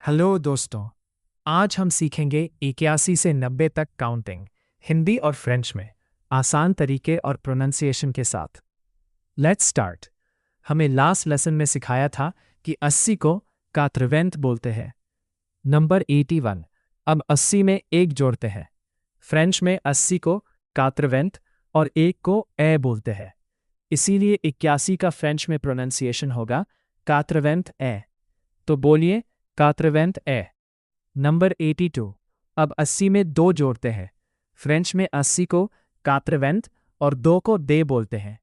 Hello दोस्तों। आज हम सीखेंगे 81 से 90 तक काउंटिंग हिंदी और फ्रेंच में आसान तरीके और प्रोनंसिएशन के साथ। Let's start. हमें लास्ट लेसन में सिखाया था कि 80 को कात्रवेंत बोलते हैं। नंबर 81। अब 80 में एक जोड़ते हैं। फ्रेंच में 80 को कात्रवेंत और एक को ए बोलते हैं। इसीलिए 81 का फ्रेंच में प्रोनंसिएशन होगा कात्रवेंत ए। तो बोलिए कात्रवेंत ए। नंबर 82। अब 80 में दो जोड़ते हैं। फ्रेंच में 80 को कात्रवेंत और दो को दे बोलते हैं।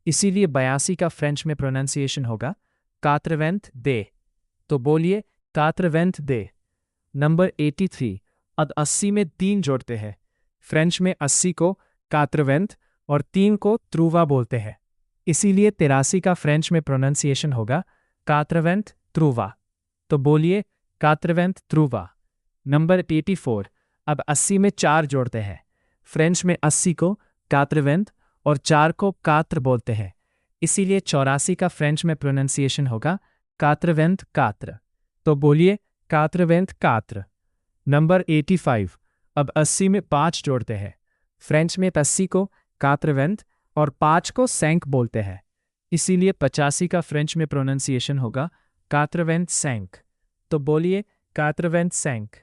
इसीलिए 82 का फ्रेंच में प्रोनाउंसिएशन होगा कात्रवेंत दे। तो बोलिए कात्रवेंत दे। नंबर 83। अब 80 में तीन जोड़ते हैं। फ्रेंच में 80 को कात्रवेंत और तीन को त्रुवा बोलते हैं। इसीलिए 83 का फ्रेंच में प्रोनाउंसिएशन होगा कात्रवेंत त्रुवा। तो बोलिए कात्रवेंत त्रुवा। नंबर 84। अब 80 में चार जोड़ते हैं। फ्रेंच में 80 को कात्रवेंत और चार को कात्र बोलते हैं। इसीलिए 84 का फ्रेंच में प्रोनाउंसिएशन होगा कात्रवेंत कात्र। तो बोलिए कात्रवेंत कात्र। नंबर 85। अब 80 में पाँच जोड़ते हैं। फ्रेंच में 80 को कात्रवेंत और पाँच को सैंक बोलते हैं। इसीलिए 85 का फ्रेंच में प्रोनाउंसिएशन होगा कात्रवेंत सैंक। तो बोलिए कात्रवेंत सैंक।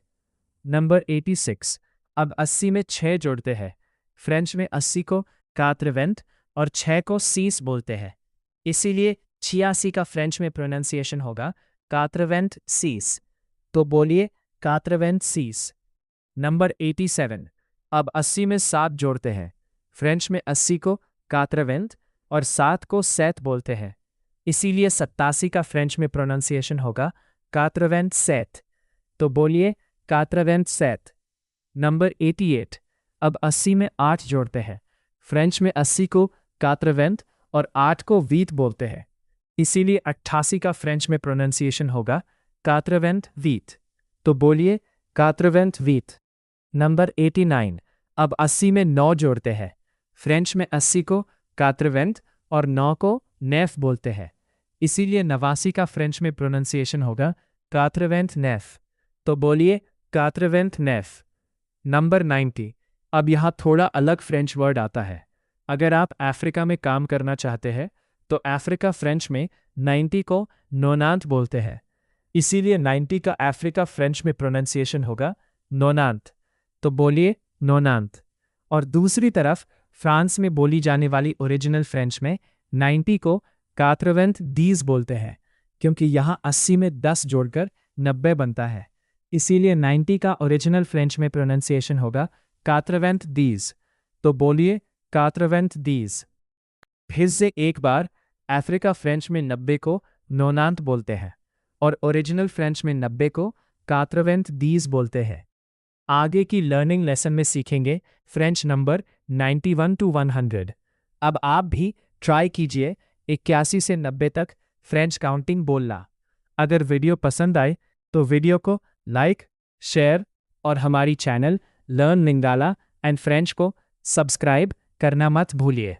नंबर 86। अब 80 में छः जोड़ते हैं। फ्रेंच में 80 को कात्रवेंत और छः को सीस बोलते हैं। इसीलिए 86 का फ्रेंच में प्रोनाउंसिएशन होगा कात्रवेंत सीस। तो बोलिए कात्रवेंत सीस। नंबर 87। अब 80 में सात जोड़ते हैं। फ्रेंच में 80 को कात्रवेंत और सात को सैत बोलते हैं। इसीलिए 87 का फ्रेंच में प्रोनाउंसिएशन होगा कात्रवेंत सैत। तो बोलिए कात्रवेंत सैत। नंबर 88। अब 80 में आठ जोड़ते हैं। फ्रेंच में 80 को कात्रवेंत और आठ को वीत बोलते हैं। इसीलिए 88 का फ्रेंच में प्रोनाउंसिएशन होगा कात्रवेंत वीत। तो बोलिए कात्रवेंत वीत। नंबर 89। अब 80 में नौ जोड़ते हैं। फ्रेंच में 80 को कात्रवेंत और नौ को नेफ बोलते हैं। इसीलिए 89 का फ्रेंच में प्रोनाउंसिएशन होगा कात्रवेंत नेफ। तो बोलिए कात्रवेंत नेफ। नंबर 90। अब यहाँ थोड़ा अलग फ्रेंच वर्ड आता है। अगर आप अफ्रीका में काम करना चाहते हैं तो अफ्रीका फ्रेंच में 90 को नोनांत बोलते हैं। इसीलिए 90 का अफ्रीका फ्रेंच में प्रोनाउंसिएशन होगा नोनांत। तो बोलिए नोनांत। और दूसरी तरफ फ्रांस में बोली जाने वाली ओरिजिनल फ्रेंच में 90 को कात्रवेंत दीज बोलते हैं, क्योंकि यहाँ 80 में 10 जोड़कर 90 बनता है। इसीलिए 90 का ओरिजिनल फ्रेंच में प्रोनाउंसिएशन होगा कात्रवेंत दीज। तो बोलिए कात्रवेंत दीज। फिर से एक बार, अफ्रीका फ्रेंच में 90 को नोनांत बोलते हैं और ओरिजिनल फ्रेंच में 90 को कात्रवेंत दीज बोलते हैं। आगे की लर्निंग लेसन में सीखेंगे फ्रेंच नंबर 91 to 100। अब आप भी ट्राई कीजिए 81 से 90 तक फ्रेंच काउंटिंग बोलना। अगर वीडियो पसंद आए तो वीडियो को लाइक, शेयर और हमारी चैनल लर्न निंगाला एंड फ्रेंच को सब्सक्राइब करना मत भूलिए।